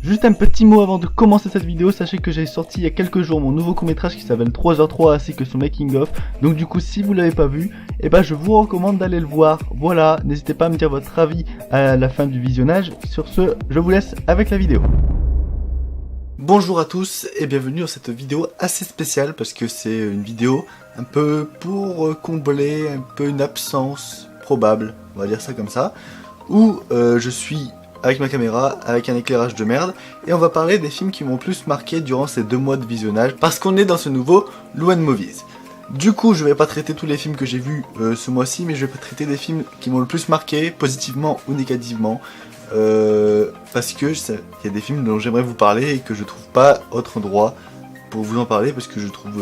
Juste un petit mot avant de commencer cette vidéo, sachez que j'ai sorti il y a quelques jours mon nouveau court-métrage qui s'appelle 3h3 ainsi que son making of. Donc du coup si vous l'avez pas vu, eh ben je vous recommande d'aller le voir. Voilà, n'hésitez pas à me dire votre avis à la fin du visionnage. Sur ce, je vous laisse avec la vidéo. Bonjour à tous et bienvenue dans cette vidéo assez spéciale parce que c'est une vidéo un peu pour combler un peu une absence probable, on va dire ça comme ça, où je suis avec ma caméra, avec un éclairage de merde, et on va parler des films qui m'ont le plus marqué durant ces 2 mois de visionnage, parce qu'on est dans ce nouveau Louen Movies. Du coup, je vais pas traiter tous les films que j'ai vus ce mois-ci, mais je vais traiter des films qui m'ont le plus marqué, positivement ou négativement, parce que il y a des films dont j'aimerais vous parler et que je trouve pas autre endroit pour vous en parler, parce que je trouve,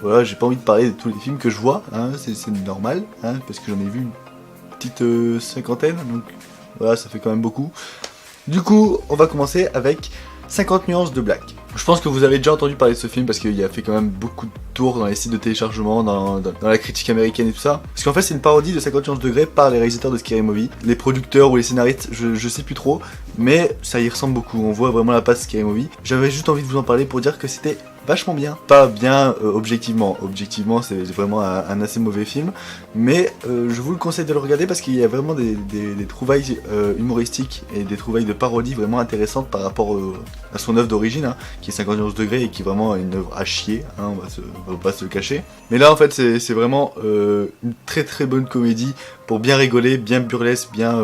voilà, j'ai pas envie de parler de tous les films que je vois, hein, c'est normal, hein, parce que j'en ai vu une petite cinquantaine, donc voilà, ça fait quand même beaucoup. Du coup, on va commencer avec 50 nuances de Black. Je pense que vous avez déjà entendu parler de ce film parce qu'il a fait quand même beaucoup de tours dans les sites de téléchargement, dans la critique américaine et tout ça. Parce qu'en fait, c'est une parodie de 50 nuances de Grey par les réalisateurs de Scary Movie. Les producteurs ou les scénaristes, je sais plus trop, mais ça y ressemble beaucoup. On voit vraiment la patte Scary Movie. J'avais juste envie de vous en parler pour dire que c'était vachement bien. Pas bien objectivement. Objectivement, c'est vraiment un assez mauvais film. Mais je vous le conseille de le regarder parce qu'il y a vraiment des trouvailles humoristiques et des trouvailles de parodie vraiment intéressantes par rapport à son œuvre d'origine, hein, qui est 51 degrés et qui est vraiment une œuvre à chier, hein, on va pas se le cacher. Mais là en fait c'est vraiment une très très bonne comédie pour bien rigoler, bien burlesque, bien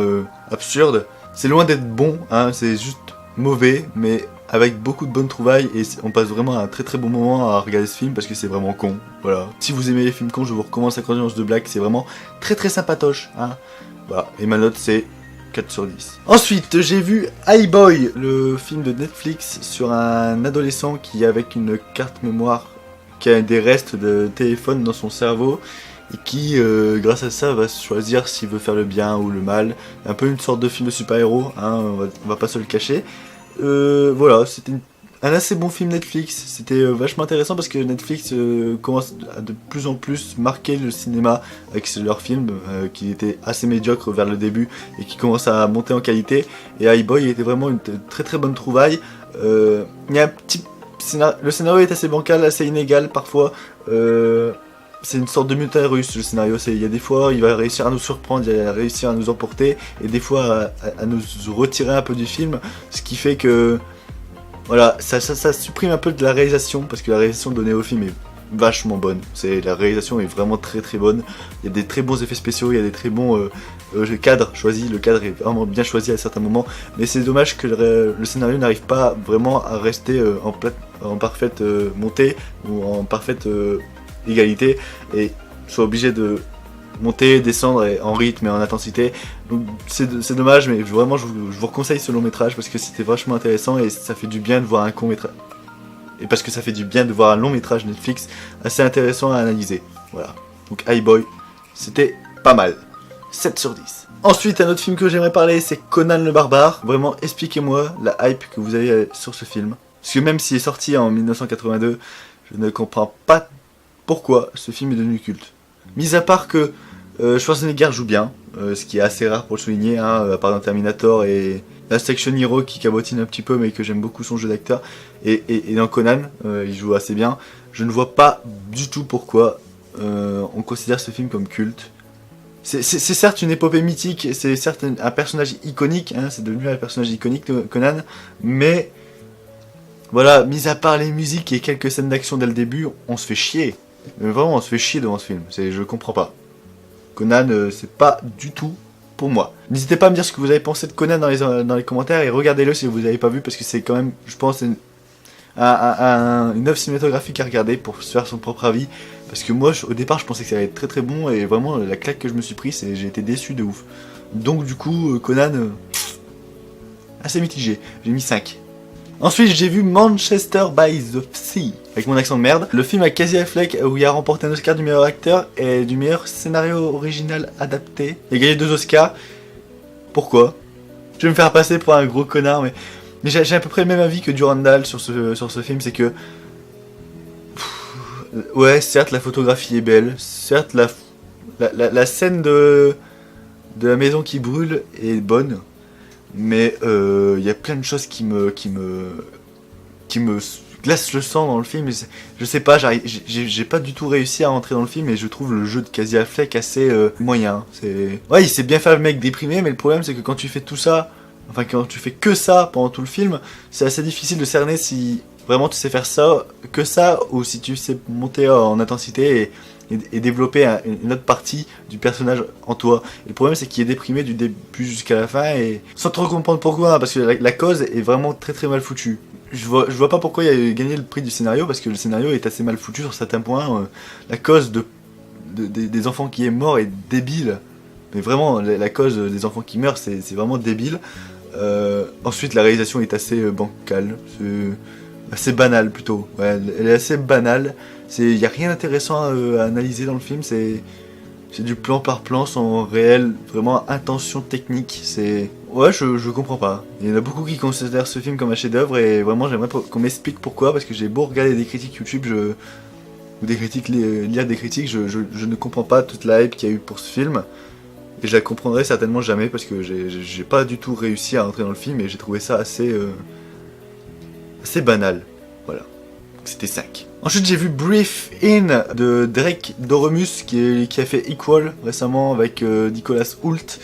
absurde. C'est loin d'être bon, hein, c'est juste mauvais, mais avec beaucoup de bonnes trouvailles et on passe vraiment un très très bon moment à regarder ce film parce que c'est vraiment con. Voilà. Si vous aimez les films cons, je vous recommande 50 nuances de Black, c'est vraiment très très sympatoche, hein. Voilà. Et ma note c'est 4 sur 10. Ensuite, j'ai vu iBoy, le film de Netflix sur un adolescent qui, avec une carte mémoire, qui a des restes de téléphone dans son cerveau, et qui, grâce à ça, va choisir s'il veut faire le bien ou le mal. Un peu une sorte de film de super-héros, hein, on va pas se le cacher. Voilà, c'était un assez bon film Netflix, c'était vachement intéressant parce que Netflix commence à de plus en plus marquer le cinéma avec leurs films qui étaient assez médiocres vers le début et qui commencent à monter en qualité. Et iBoy était vraiment une très très bonne trouvaille. Il y a un petit le scénario est assez bancal, assez inégal parfois. C'est une sorte de montagne russe le scénario, il y a des fois il va réussir à nous surprendre, il va réussir à nous emporter, et des fois à nous retirer un peu du film, ce qui fait que voilà, ça supprime un peu de la réalisation, parce que la réalisation donnée au film est vachement bonne, la réalisation est vraiment très très bonne, il y a des très bons effets spéciaux, il y a des très bons cadres choisis, le cadre est vraiment bien choisi à certains moments, mais c'est dommage que le scénario n'arrive pas vraiment à rester en parfaite montée, ou en parfaite égalité, et soit obligé de monter, descendre en rythme et en intensité. Donc c'est dommage, mais vraiment je vous conseille ce long métrage parce que c'était vachement intéressant et ça fait du bien de voir un court métrage. Et parce que ça fait du bien de voir un long métrage Netflix assez intéressant à analyser. Voilà. Donc iBoy, c'était pas mal. 7 sur 10. Ensuite, un autre film que j'aimerais parler, c'est Conan le Barbare. Vraiment, expliquez-moi la hype que vous avez sur ce film. Parce que même s'il est sorti en 1982, je ne comprends pas pourquoi ce film est devenu culte. Mis à part que Schwarzenegger joue bien, ce qui est assez rare pour le souligner, hein, à part dans Terminator et Last Action Hero qui cabotine un petit peu, mais que j'aime beaucoup son jeu d'acteur, et dans Conan, il joue assez bien. Je ne vois pas du tout pourquoi on considère ce film comme culte. C'est certes une épopée mythique, c'est certes un personnage iconique, hein, c'est devenu un personnage iconique de Conan, mais voilà, mis à part les musiques et quelques scènes d'action dès le début, on se fait chier. Mais vraiment, on se fait chier devant ce film. Je comprends pas. Conan, c'est pas du tout pour moi. N'hésitez pas à me dire ce que vous avez pensé de Conan dans les commentaires et regardez-le si vous l'avez pas vu parce que c'est quand même, je pense, une œuvre cinématographique à regarder pour se faire son propre avis. Parce que moi, au départ, je pensais que ça allait être très très bon et vraiment, la claque que je me suis pris, j'ai été déçu de ouf. Donc du coup, Conan, assez mitigé. J'ai mis 5. Ensuite, j'ai vu Manchester by the Sea, avec mon accent de merde. Le film à Casey Affleck, où il a remporté un Oscar du meilleur acteur et du meilleur scénario original adapté. Il a gagné 2 Oscars. Pourquoi? Je vais me faire passer pour un gros connard, mais j'ai à peu près le même avis que Durandal sur ce film, c'est que... ouais, certes, la photographie est belle, certes, la scène de la maison qui brûle est bonne, mais il y a plein de choses qui me glace le sang dans le film. Je sais pas, j'ai pas du tout réussi à rentrer dans le film et je trouve le jeu de Casey Affleck assez moyen. Ouais, il sait bien faire le mec déprimé, mais le problème c'est que quand tu fais tout ça, enfin quand tu fais que ça pendant tout le film, c'est assez difficile de cerner si vraiment tu sais faire ça, que ça, ou si tu sais monter en intensité et développer une autre partie du personnage en toi. Et le problème c'est qu'il est déprimé du début jusqu'à la fin et sans trop comprendre pourquoi, hein, parce que la cause est vraiment très très mal foutue. Je vois pas pourquoi il a gagné le prix du scénario, parce que le scénario est assez mal foutu sur certains points. La cause des enfants qui est mort est débile. Mais vraiment, la cause des enfants qui meurent, c'est vraiment débile. Ensuite, la réalisation est assez bancale. C'est assez banale plutôt. Ouais, elle est assez banale. Il n'y a rien d'intéressant à analyser dans le film. C'est du plan par plan sans réelle vraiment intention technique. Ouais, je comprends pas. Il y en a beaucoup qui considèrent ce film comme un chef-d'œuvre et vraiment j'aimerais qu'on m'explique pourquoi, parce que j'ai beau regarder des critiques YouTube ou des critiques, lire des critiques, je ne comprends pas toute la hype qu'il y a eu pour ce film. Et je la comprendrai certainement jamais parce que j'ai pas du tout réussi à rentrer dans le film et j'ai trouvé ça assez banal. Voilà. C'était 5. Ensuite j'ai vu Brief In de Drake Doremus qui a fait Equal récemment avec Nicolas Hoult,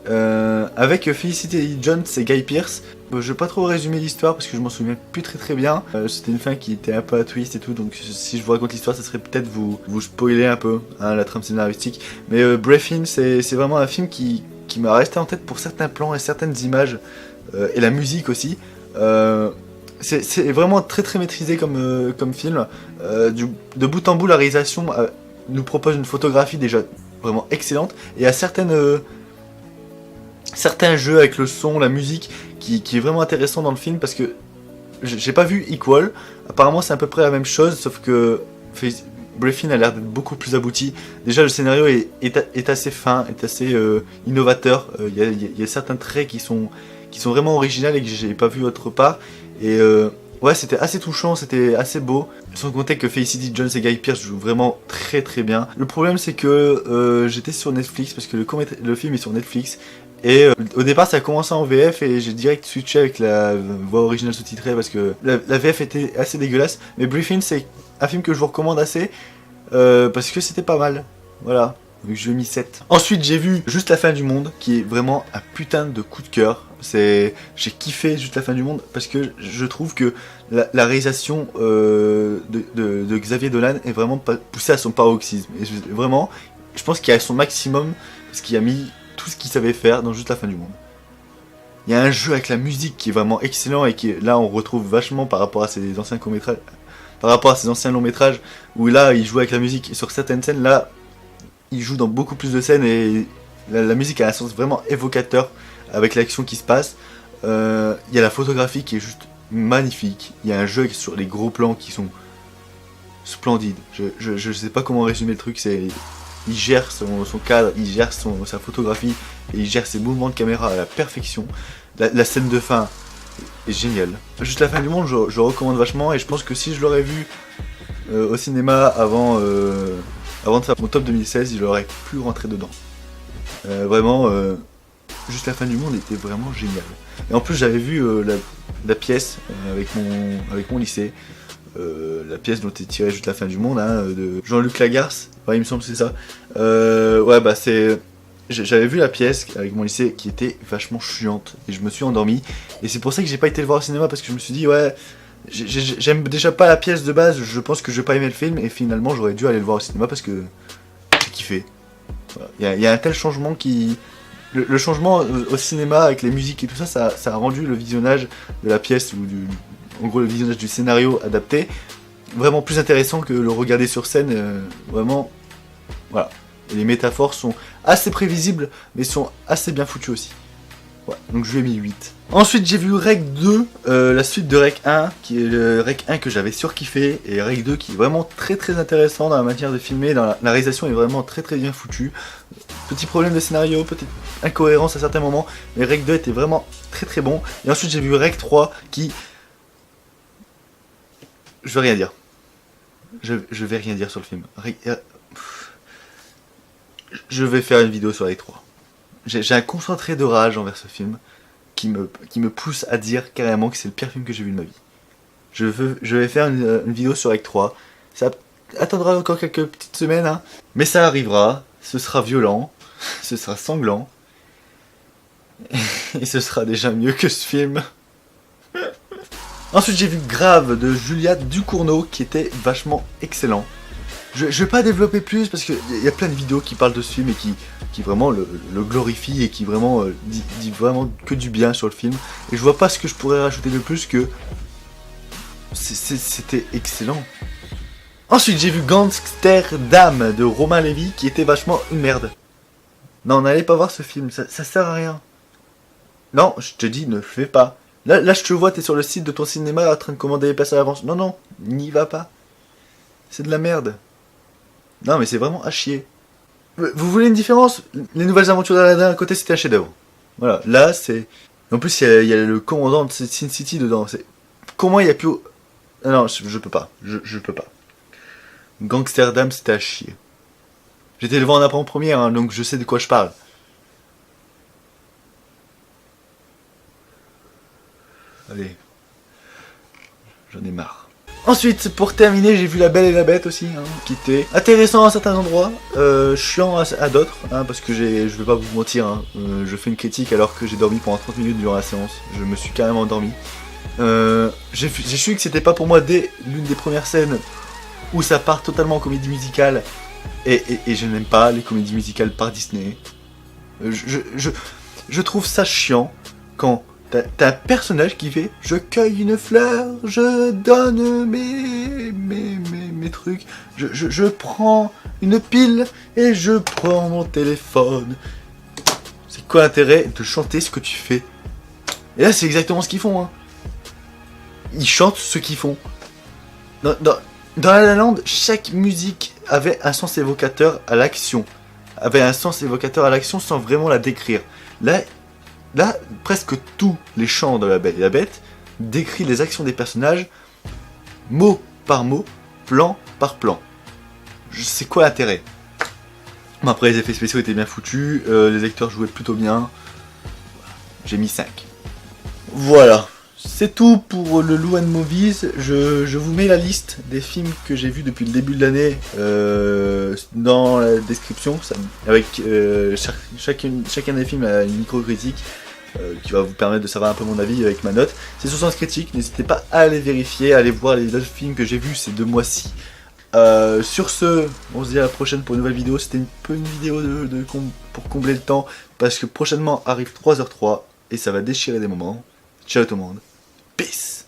avec Felicity Jones et Guy Pearce. Je vais pas trop résumer l'histoire parce que je m'en souviens plus très bien. C'était une fin qui était un peu à twist et tout, donc si je vous raconte l'histoire ça serait peut-être vous spoiler un peu la trame scénaristique. Mais Brief In c'est vraiment un film qui m'a resté en tête pour certains plans et certaines images, et la musique aussi. C'est vraiment très très maîtrisé comme film. De bout en bout, la réalisation nous propose une photographie déjà vraiment excellente. Et il y a certains jeux avec le son, la musique, qui est vraiment intéressant dans le film parce que j'ai pas vu Equal. Apparemment, c'est à peu près la même chose, sauf que Brief In a l'air d'être beaucoup plus abouti. Déjà, le scénario est assez fin, est assez innovateur. Il y a certains traits qui sont vraiment originaux et que j'ai pas vu autre part. Et ouais, c'était assez touchant, c'était assez beau. Sans compter que Felicity Jones et Guy Pearce jouent vraiment très très bien. Le problème c'est que j'étais sur Netflix parce que le film est sur Netflix. Et au départ ça a commencé en VF et j'ai direct switché avec la voix originale sous-titrée parce que la VF était assez dégueulasse. Mais Brief In c'est un film que je vous recommande assez parce que c'était pas mal. Voilà. Donc je lui ai mis 7. Ensuite j'ai vu Juste la fin du monde, qui est vraiment un putain de coup de cœur. J'ai kiffé Juste la fin du monde parce que je trouve que la réalisation de Xavier Dolan est vraiment poussée à son paroxysme. Et vraiment, je pense qu'il est à son maximum parce qu'il a mis tout ce qu'il savait faire dans Juste la fin du monde. Il y a un jeu avec la musique qui est vraiment excellent et qui là on retrouve vachement par rapport à ses anciens courts-métrages, par rapport à ses anciens longs-métrages où là il joue avec la musique et sur certaines scènes là il joue dans beaucoup plus de scènes et la musique a un sens vraiment évocateur avec l'action qui se passe. Il y a la photographie qui est juste magnifique. Il y a un jeu sur les gros plans qui sont splendides. Je sais pas comment résumer le truc. Il gère son cadre, il gère sa photographie et il gère ses mouvements de caméra à la perfection. La scène de fin est géniale. Juste la fin du monde, je recommande vachement et je pense que si je l'aurais vu au cinéma avant de faire mon top 2016, il aurait pu rentrer dedans. Vraiment, Juste la fin du monde était vraiment génial. Et en plus, j'avais vu la pièce avec mon lycée. La pièce dont est tirée Juste la fin du monde, hein, de Jean-Luc Lagarce. Ouais, il me semble que c'est ça. Ouais, bah c'est... J'avais vu la pièce avec mon lycée qui était vachement chiante. Et je me suis endormi. Et c'est pour ça que j'ai pas été le voir au cinéma, parce que je me suis dit, ouais... J'aime déjà pas la pièce de base, je pense que je vais pas aimer le film, et finalement j'aurais dû aller le voir au cinéma parce que j'ai kiffé. Voilà. Il y a un tel changement qui... Le changement au cinéma avec les musiques et tout ça, ça a rendu le visionnage de la pièce, ou en gros le visionnage du scénario adapté, vraiment plus intéressant que le regarder sur scène, vraiment... Voilà. Et les métaphores sont assez prévisibles, mais sont assez bien foutues aussi. Ouais, donc je lui ai mis 8. Ensuite j'ai vu Rec 2, la suite de Rec 1, qui est le Rec 1 que j'avais surkiffé, et Rec 2 qui est vraiment très très intéressant dans la manière de filmer, la réalisation est vraiment très très bien foutue. Petit problème de scénario, petite incohérence à certains moments, mais Rec 2 était vraiment très très bon. Et ensuite j'ai vu Rec 3 qui... Je vais rien dire. Je vais rien dire sur le film. Je vais faire une vidéo sur Rec 3. J'ai un concentré de rage envers ce film. qui me pousse à dire carrément que c'est le pire film que j'ai vu de ma vie. Je vais faire une vidéo sur Rec 3. Ça attendra encore quelques petites semaines, hein. Mais ça arrivera. Ce sera violent. Ce sera sanglant. Et ce sera déjà mieux que ce film. Ensuite, j'ai vu Grave de Julia Ducournau qui était vachement excellent. Je vais pas développer plus parce qu'il y a plein de vidéos qui parlent de ce film et qui vraiment le glorifient et qui vraiment dit vraiment que du bien sur le film. Et je vois pas ce que je pourrais rajouter de plus que c'était excellent. Ensuite, j'ai vu Gangsterdam de Romain Lévy qui était vachement une merde. Non, n'allez pas voir ce film, ça sert à rien. Non, je te dis, ne fais pas. Là, je te vois, t'es sur le site de ton cinéma en train de commander les places à l'avance. Non, n'y va pas. C'est de la merde. Non, mais c'est vraiment à chier. Vous voulez une différence? Les Nouvelles Aventures d'Aladin à côté, c'était un chef-d'œuvre. Voilà, là, c'est... En plus, il y a le commandant de Sin City dedans. Comment il y a pu... Ah non, je peux pas. Je peux pas. Gangsterdam, c'était à chier. J'étais le voir en avant-première, hein, donc je sais de quoi je parle. Allez. J'en ai marre. Ensuite, pour terminer, j'ai vu La Belle et la Bête aussi, hein, qui était intéressant à certains endroits, chiant à d'autres, hein, parce que je vais pas vous mentir, hein, je fais une critique alors que j'ai dormi pendant 30 minutes durant la séance, je me suis carrément endormi. J'ai su que c'était pas pour moi dès l'une des premières scènes où ça part totalement en comédie musicale, et je n'aime pas les comédies musicales par Disney. Je trouve ça chiant quand... T'as un personnage qui fait « Je cueille une fleur, je donne mes trucs, je prends une pile et je prends mon téléphone. » C'est quoi l'intérêt de chanter ce que tu fais? Et là, c'est exactement ce qu'ils font, hein. Ils chantent ce qu'ils font. Dans La La Land, chaque musique avait un sens évocateur à l'action. Avait un sens évocateur à l'action sans vraiment la décrire. Là, presque tous les chants de La Belle et la Bête décrivent les actions des personnages, mot par mot, plan par plan. C'est quoi l'intérêt? Bon, après, les effets spéciaux étaient bien foutus, les acteurs jouaient plutôt bien. J'ai mis 5. Voilà, c'est tout pour le Lou and Movies. Je vous mets la liste des films que j'ai vus depuis le début de l'année dans la description, avec chacun des films a une micro-critique qui va vous permettre de savoir un peu mon avis avec ma note. C'est 60 critiques, n'hésitez pas à aller vérifier, à aller voir les autres films que j'ai vus ces 2 mois-ci. Sur ce, on se dit à la prochaine pour une nouvelle vidéo. C'était un peu une vidéo pour combler le temps, parce que prochainement arrive 3h03 et ça va déchirer des moments. Ciao tout le monde, peace.